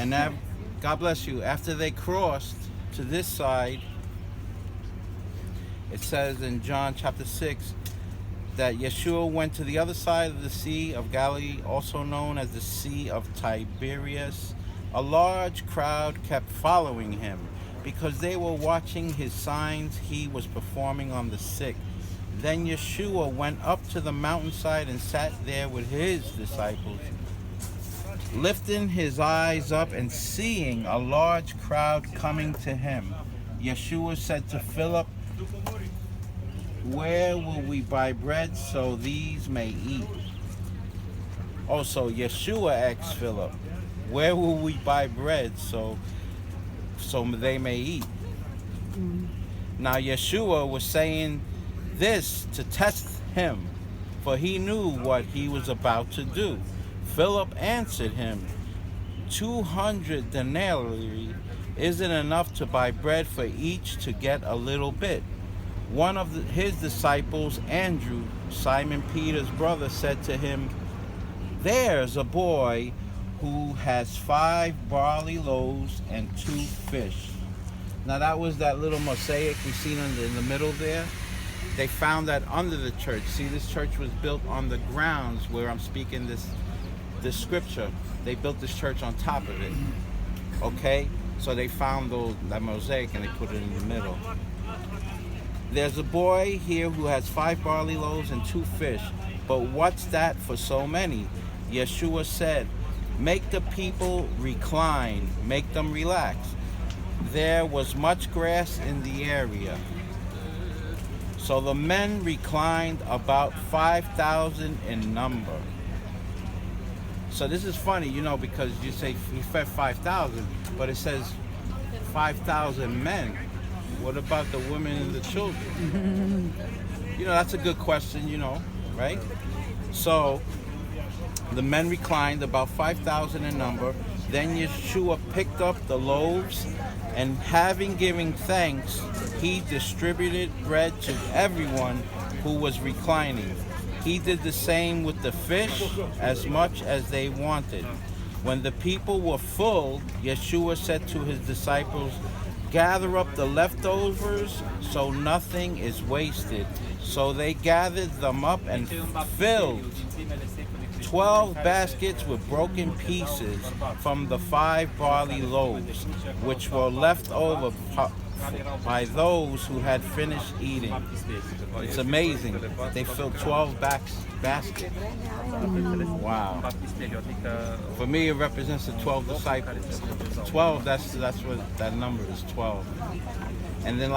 And that, God bless you. After they crossed to this side, it says in John chapter 6 that Yeshua went to the other side of the Sea of Galilee, also known as the Sea of Tiberias. A large crowd kept following him because they were watching his signs he was performing on the sick. Then Yeshua went up to the mountainside and sat there with his disciples. Lifting his eyes up and seeing a large crowd coming to him, Yeshua said to Philip, "Where will we buy bread so these may eat?" Also, Yeshua asked Philip, "Where will we buy bread so they may eat?" Now Yeshua was saying this to test him, for he knew what he was about to do. Philip answered him, 200 denarii isn't enough to buy bread for each to get a little bit. One of his disciples, Andrew, Simon Peter's brother, said to him, "There's a boy who has 5 barley loaves and 2 fish." Now that was that little mosaic we seen in the middle there. They found that under the church. See, this church was built on the grounds where I'm speaking this scripture. They built this church on top of it. Okay? So they found that mosaic and they put it in the middle. There's a boy here who has 5 barley loaves and 2 fish. But what's that for so many? Yeshua said, "Make the people recline, make them relax." There was much grass in the area. So the men reclined, about 5,000 in number. So this is funny, because you say he fed 5,000, but it says 5,000 men. What about the women and the children? That's a good question, right? So the men reclined, about 5,000 in number. Then Yeshua picked up the loaves, and having given thanks, he distributed bread to everyone who was reclining. He did the same with the fish, as much as they wanted. When the people were full, Yeshua said to his disciples, "Gather up the leftovers so nothing is wasted." So they gathered them up and filled 12 baskets with broken pieces from the 5 barley loaves, which were left over by those who had finished eating. It's amazing. They filled 12 baskets. Wow. For me, it represents the 12 disciples. 12, that's what that number is, 12. And then